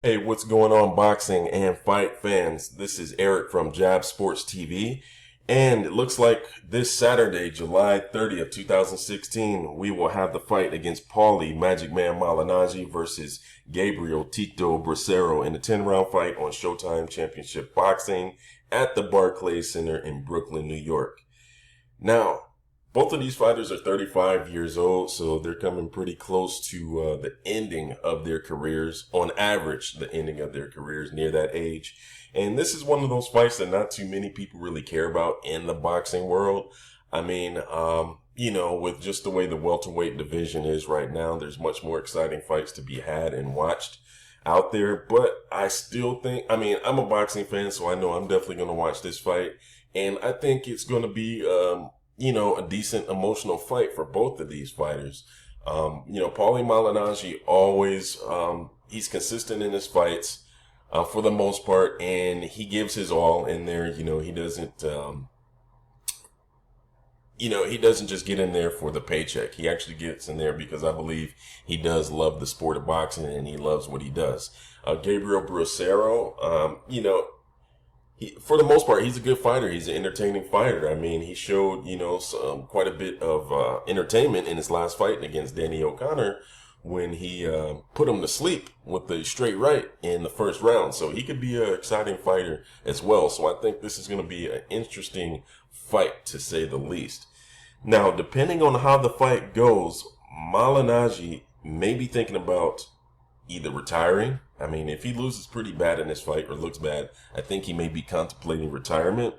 Hey, what's going on, boxing and fight fans? This is Eric from Jab Sports TV, and it looks like this Saturday, July 30th, 2016, we will have the fight against Paulie Malignaggi versus Gabriel Bracero in a 10-round fight on Showtime Championship Boxing at the Barclays Center in Brooklyn, New York. Now, both of these fighters are 35 years old, so they're coming pretty close to the ending of their careers. On average, the ending of their careers near that age. And this is one of those fights that not too many people really care about in the boxing world. I mean, with just the way the welterweight division is right now, there's much more exciting fights to be had and watched out there. But I still think, I'm a boxing fan, so I know I'm definitely going to watch this fight. And I think it's going to be, a decent emotional fight for both of these fighters. Paulie Malignaggi always, he's consistent in his fights, for the most part, and he gives his all in there. He doesn't, he doesn't just get in there for the paycheck. He actually gets in there because I believe he does love the sport of boxing and he loves what he does. Gabriel Bracero, for the most part, he's a good fighter. He's an entertaining fighter. I mean, he showed, quite a bit of entertainment in his last fight against Danny O'Connor when he put him to sleep with the straight right in the first round. So he could be an exciting fighter as well. So I think this is going to be an interesting fight, to say the least. Now, depending on how the fight goes, Malignaggi may be thinking about either retiring. I mean, if he loses pretty bad in this fight or looks bad, I think he may be contemplating retirement.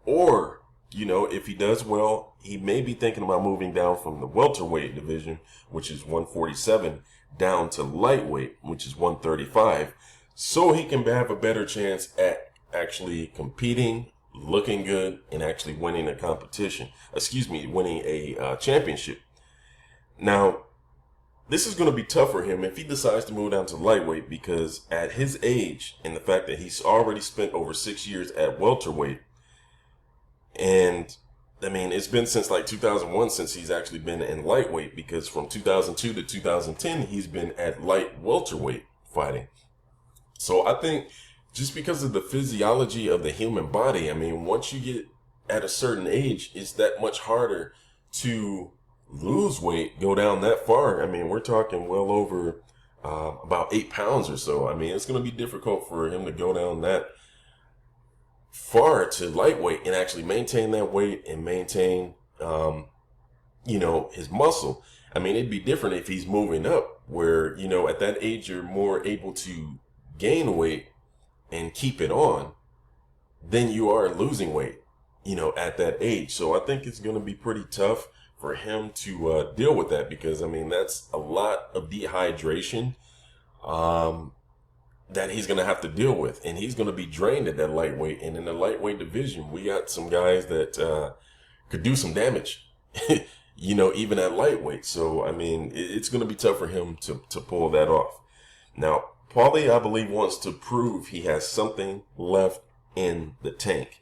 Or, if he does well, he may be thinking about moving down from the welterweight division, which is 147, down to lightweight, which is 135, so he can have a better chance at actually competing, looking good, and actually winning a winning a championship. Now, this is going to be tough for him if he decides to move down to lightweight, because at his age and the fact that he's already spent over 6 years at welterweight, and I mean, it's been since like 2001 since he's actually been in lightweight, because from 2002 to 2010, he's been at light welterweight fighting. So I think just because of the physiology of the human body, I mean, once you get at a certain age, it's that much harder to lose weight, go down that far. I mean, we're talking well over about 8 pounds or so. I mean, it's going to be difficult for him to go down that far to lightweight and actually maintain that weight and maintain, his muscle. I mean, it'd be different if he's moving up where, at that age, you're more able to gain weight and keep it on than you are losing weight, at that age. So I think it's going to be pretty tough for him to deal with that, because I mean, that's a lot of dehydration that he's going to have to deal with, and he's going to be drained at that lightweight. And in the lightweight division, we got some guys that could do some damage, even at lightweight. So I mean, it's going to be tough for him to pull that off. Now, Paulie, I believe, wants to prove he has something left in the tank.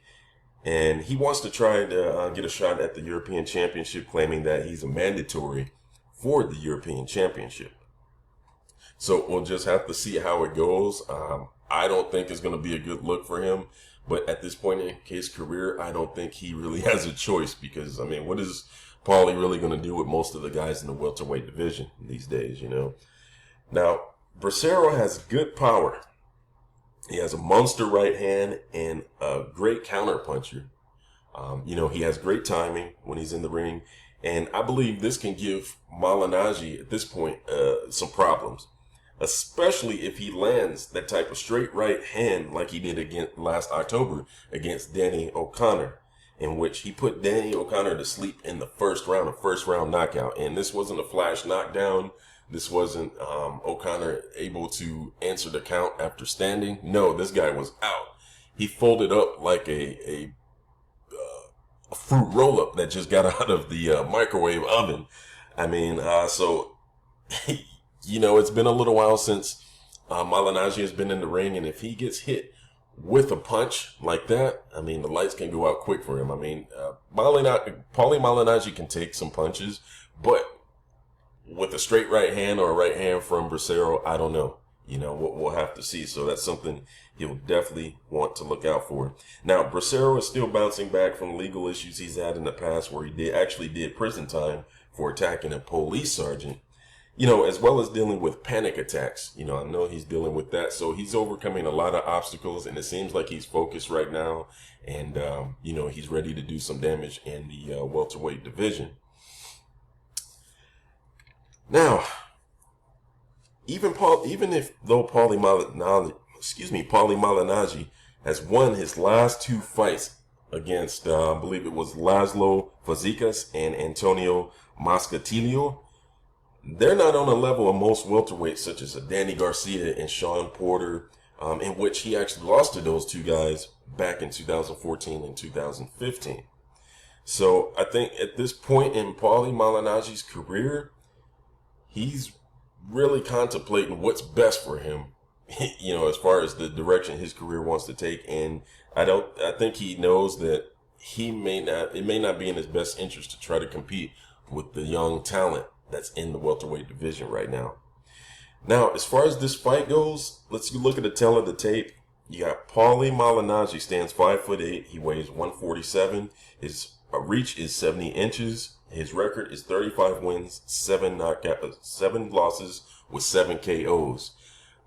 And he wants to try to get a shot at the European Championship, claiming that he's a mandatory for the European Championship. So we'll just have to see how it goes. I don't think it's going to be a good look for him. But at this point in his career, I don't think he really has a choice, because, I mean, what is Paulie really going to do with most of the guys in the welterweight division these days, Now, Bracero has good power. He has a monster right hand and a great counter puncher. He has great timing when he's in the ring. And I believe this can give Malignaggi at this point some problems, especially if he lands that type of straight right hand like he did last October against Danny O'Connor, in which he put Danny O'Connor to sleep in the first round, a first-round knockout. And this wasn't a flash knockdown. This wasn't O'Connor able to answer the count after standing. No, this guy was out. He folded up like a fruit roll-up that just got out of the microwave oven. I mean, it's been a little while since Malignaggi has been in the ring, and if he gets hit with a punch like that, I mean, the lights can go out quick for him. I mean, Paulie Malignaggi can take some punches, but with a straight right hand or a right hand from Bracero, I don't know. we'll have to see. So that's something he'll definitely want to look out for. Now, Bracero is still bouncing back from legal issues he's had in the past, where he actually did prison time for attacking a police sergeant, as well as dealing with panic attacks. I know he's dealing with that. So he's overcoming a lot of obstacles, and it seems like he's focused right now. And, he's ready to do some damage in the welterweight division. Now, though Paulie Malignaggi has won his last two fights against, I believe it was Laszlo Fazekas and Antonio Moscatillo, they're not on a level of most welterweights, such as Danny Garcia and Sean Porter, in which he actually lost to those two guys back in 2014 and 2015. So I think at this point in Paulie Malignaggi's career, he's really contemplating what's best for him, as far as the direction his career wants to take. And I think he knows that it may not be in his best interest to try to compete with the young talent that's in the welterweight division right now. Now, as far as this fight goes, let's look at the tail of the tape. You got Paulie Malignaggi, stands 5'8". He weighs 147. His reach is 70 inches. His record is 35 wins, 7 losses with 7 KOs.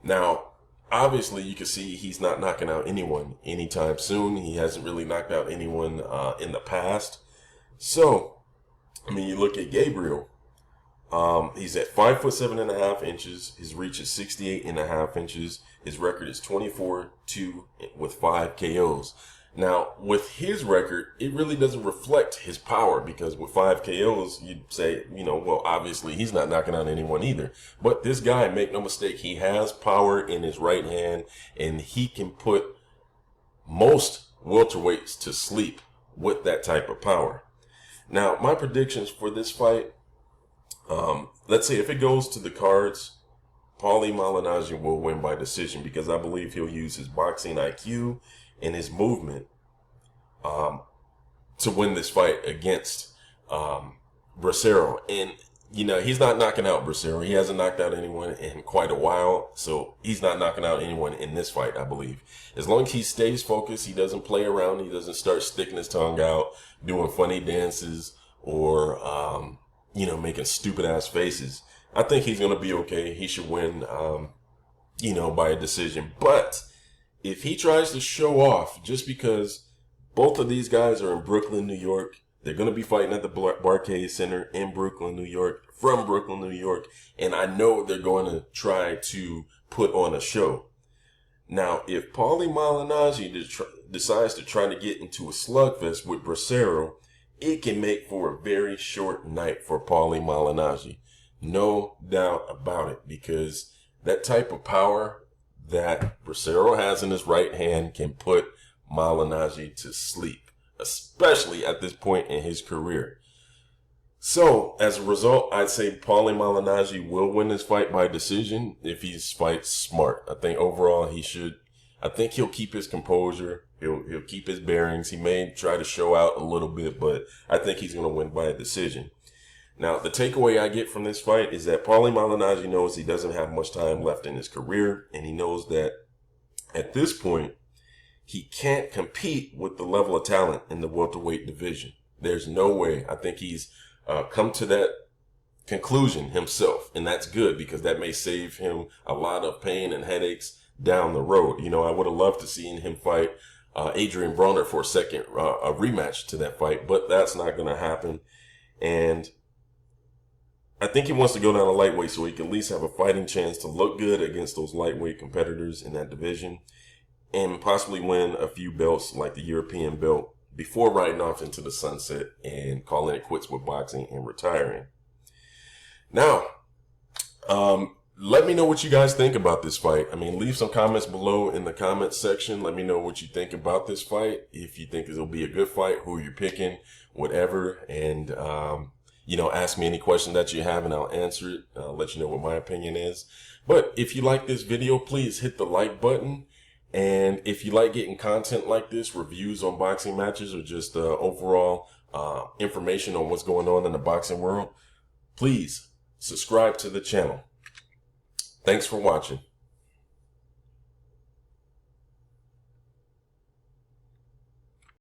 Now, obviously, you can see he's not knocking out anyone anytime soon. He hasn't really knocked out anyone in the past. So, you look at Gabriel. He's at 5'7.5" inches. His reach is 68.5 inches. His record is 24-2 with 5 KOs. Now, with his record, it really doesn't reflect his power, because with 5 KOs, you'd say, well, obviously he's not knocking out anyone either. But this guy, make no mistake, he has power in his right hand, and he can put most welterweights to sleep with that type of power. Now, my predictions for this fight, let's say if it goes to the cards, Paulie Malignaggi will win by decision, because I believe he'll use his boxing IQ and his movement to win this fight against Bracero. And, he's not knocking out Bracero. He hasn't knocked out anyone in quite a while, so he's not knocking out anyone in this fight, I believe. As long as he stays focused, he doesn't play around, he doesn't start sticking his tongue out, doing funny dances, or, making stupid-ass faces, I think he's going to be okay. He should win, by a decision. But if he tries to show off, just because both of these guys are in Brooklyn, New York, they're going to be fighting at the Barclays Center in Brooklyn, New York, from Brooklyn, New York, and I know they're going to try to put on a show. Now, if Paulie Malignaggi decides to try to get into a slugfest with Bracero, it can make for a very short night for Paulie Malignaggi. No doubt about it, because that type of power that Bracero has in his right hand can put Malignaggi to sleep, especially at this point in his career. So, as a result, I'd say Paulie Malignaggi will win this fight by decision if he fights smart. I think overall I think he'll keep his composure. He'll keep his bearings. He may try to show out a little bit, but I think he's going to win by a decision. Now, the takeaway I get from this fight is that Paulie Malignaggi knows he doesn't have much time left in his career, and he knows that at this point, he can't compete with the level of talent in the welterweight division. There's no way. I think he's come to that conclusion himself, and that's good, because that may save him a lot of pain and headaches down the road. I would have loved to see him fight Adrian Broner for a rematch to that fight, but that's not going to happen. And I think he wants to go down to lightweight so he can at least have a fighting chance to look good against those lightweight competitors in that division, and possibly win a few belts like the European belt before riding off into the sunset and calling it quits with boxing and retiring. Now, let me know what you guys think about this fight. Leave some comments below in the comments section. Let me know what you think about this fight. If you think it'll be a good fight, who you're picking, whatever. And, ask me any question that you have and I'll answer it. I'll let you know what my opinion is. But if you like this video, please hit the like button. And if you like getting content like this, reviews on boxing matches, or just overall information on what's going on in the boxing world, please subscribe to the channel. Thanks for watching.